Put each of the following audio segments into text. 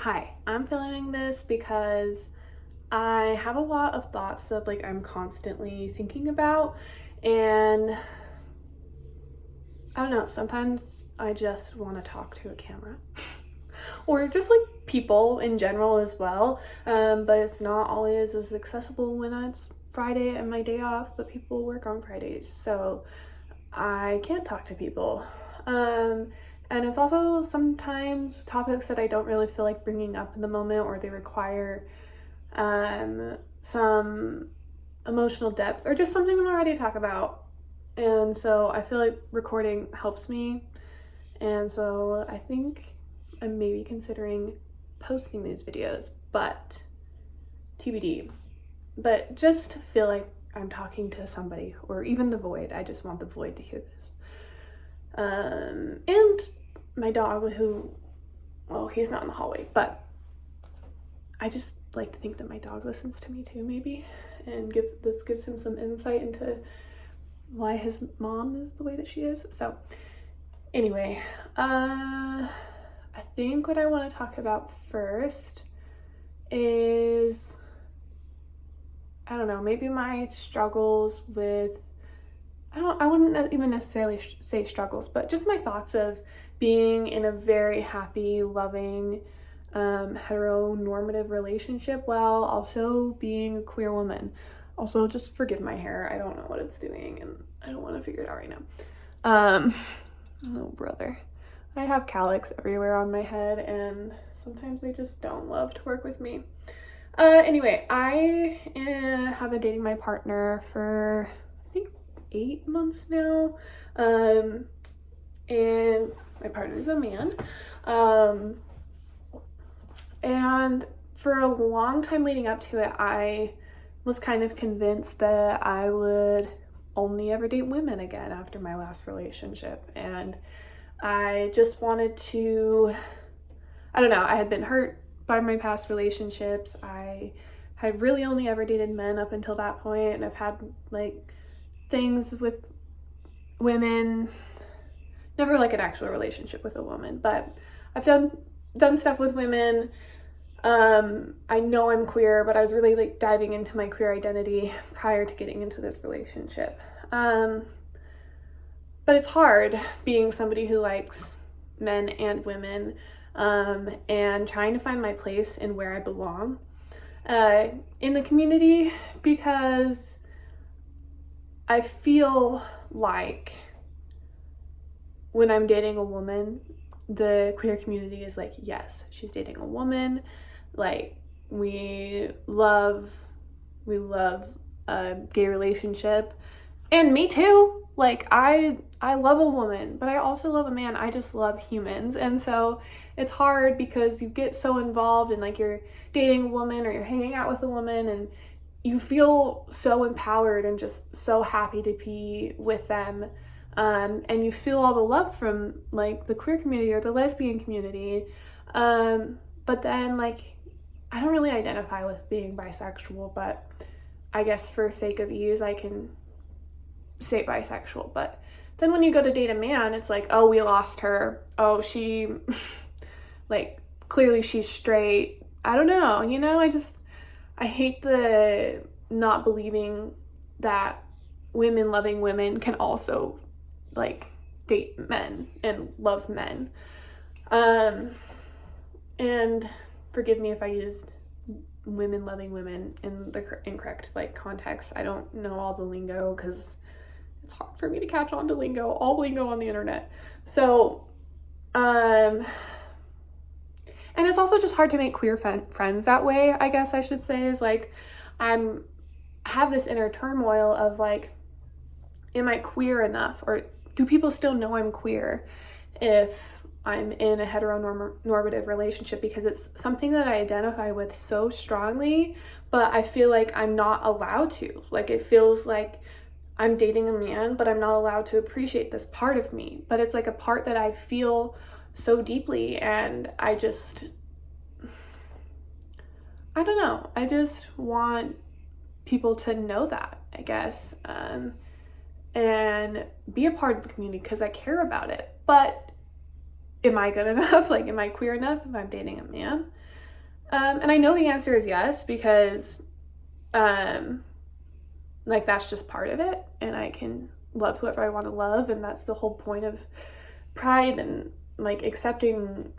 Hi, I'm filming this because I have a lot of thoughts that I'm constantly thinking about, and I don't know, sometimes I just want to talk to a camera. Or just people in general as well, but it's not always as accessible when it's Friday and my day off, but people work on Fridays, so I can't talk to people. And it's also sometimes topics that I don't really feel like bringing up in the moment, or they require some emotional depth, or just something I'm not ready to talk about. And so I feel like recording helps me. And so I think I'm maybe considering posting these videos, but TBD. But just to feel like I'm talking to somebody, or even the void. I just want the void to hear this. And my dog, who, well, he's not in the hallway, but I just like to think that my dog listens to me too, maybe, and gives him some insight into why his mom is the way that she is. So anyway, I think what I want to talk about first is, I don't know, maybe my struggles with, I wouldn't even necessarily say struggles, but just my thoughts of being in a very happy, loving, heteronormative relationship while also being a queer woman. Also, just forgive my hair. I don't know what it's doing, and I don't want to figure it out right now. Oh, brother. I have calyx everywhere on my head, and sometimes they just don't love to work with me. Anyway, I have been dating my partner for, I think, 8 months now. And my partner's a man. And for a long time leading up to it, I was kind of convinced that I would only ever date women again after my last relationship. And I just wanted to, I don't know, I had been hurt by my past relationships. I had really only ever dated men up until that point, and I've had things with women, never an actual relationship with a woman, but I've done stuff with women. I know I'm queer, but I was really diving into my queer identity prior to getting into this relationship. But it's hard being somebody who likes men and women, and trying to find my place in where I belong in the community, because I feel like when I'm dating a woman, the queer community is like, yes, she's dating a woman. We love a gay relationship. And me too. I love a woman, but I also love a man. I just love humans. And so it's hard because you get so involved in you're dating a woman, or you're hanging out with a woman, and you feel so empowered and just so happy to be with them. And you feel all the love from the queer community or the lesbian community. But then I don't really identify with being bisexual, but I guess for sake of ease, I can say bisexual. But then when you go to date a man, it's oh, we lost her. Oh, she, clearly she's straight. I don't know, I hate the not believing that women loving women can also date men and love men. And forgive me if I used women loving women in the incorrect context. I don't know all the lingo because it's hard for me to catch on to all lingo on the internet. So, and it's also just hard to make queer friends that way, I guess I should say, is I have this inner turmoil of am I queer enough, or do people still know I'm queer if I'm in a heteronormative relationship, because it's something that I identify with so strongly, but I feel like I'm not allowed to. It feels like I'm dating a man, but I'm not allowed to appreciate this part of me. But it's a part that I feel so deeply, and I don't know. I just want people to know that, I guess, and be a part of the community because I care about it. But am I good enough? Am I queer enough if I'm dating a man? And I know the answer is yes, because like that's just part of it, and I can love whoever I want to love, and that's the whole point of pride and like accepting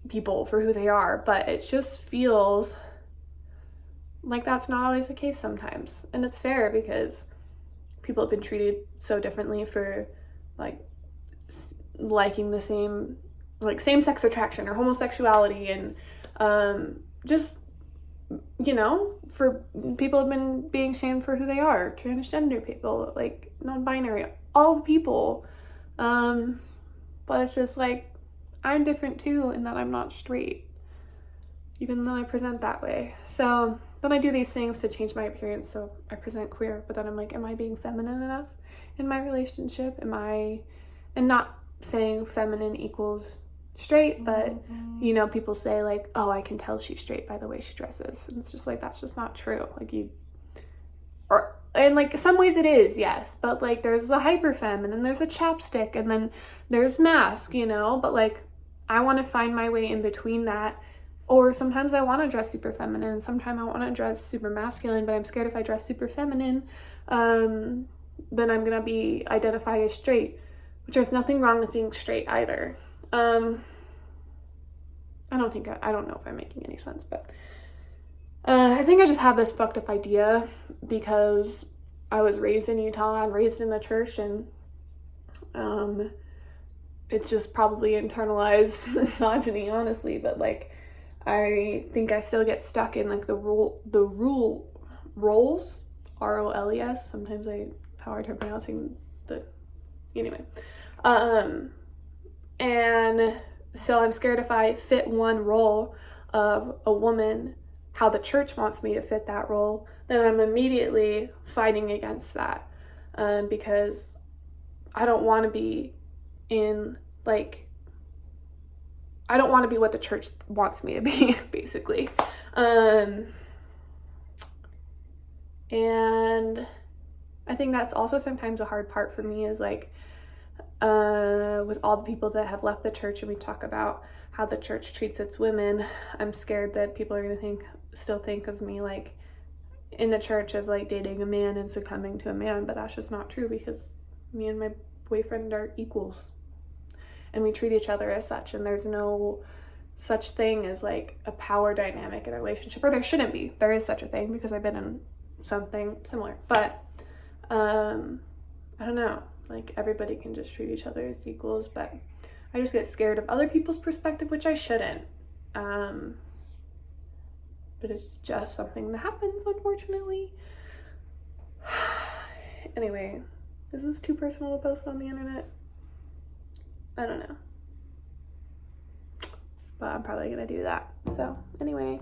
people for who they are. But it just feels like that's not always the case sometimes, and it's fair because people have been treated so differently for like liking the same, like same-sex attraction or homosexuality, and just, you know, for people have been being shamed for who they are, transgender people, like non-binary, all the people, but it's just like I'm different too, in that I'm not straight, even though I present that way. So then I do these things to change my appearance, so I present queer, but then I'm like, am I being feminine enough in my relationship? And not saying feminine equals straight, but you know, people say like, oh, I can tell she's straight by the way she dresses, and it's just like, that's just not true. Like and like some ways it is, yes, but like there's the hyper femme, and then there's a chapstick, and then there's mask, you know, but like I want to find my way in between that. Or sometimes I want to dress super feminine, sometimes I want to dress super masculine, but I'm scared if I dress super feminine, then I'm gonna be identified as straight, which there's nothing wrong with being straight either. I don't know if I'm making any sense, but I think I just have this fucked up idea because I was raised in Utah and raised in the church, and it's just probably internalized misogyny, honestly, but like I think I still get stuck in like the roles, ROLES. Sometimes I have a hard time pronouncing the, anyway. And so I'm scared if I fit one role of a woman, how the church wants me to fit that role, then I'm immediately fighting against that, because I don't want to be in like, I don't want to be what the church wants me to be, basically. And I think that's also sometimes a hard part for me, is like, with all the people that have left the church, and we talk about how the church treats its women, I'm scared that people are going to still think of me like in the church of like dating a man and succumbing to a man, but that's just not true, because me and my boyfriend are equals. And we treat each other as such, and there's no such thing as like a power dynamic in a relationship, or there shouldn't be. There is such a thing because I've been in something similar, but I don't know, like everybody can just treat each other as equals, but I just get scared of other people's perspective, which I shouldn't, but it's just something that happens, unfortunately. Anyway, this is too personal to post on the internet. I don't know, but I'm probably gonna do that. So anyway.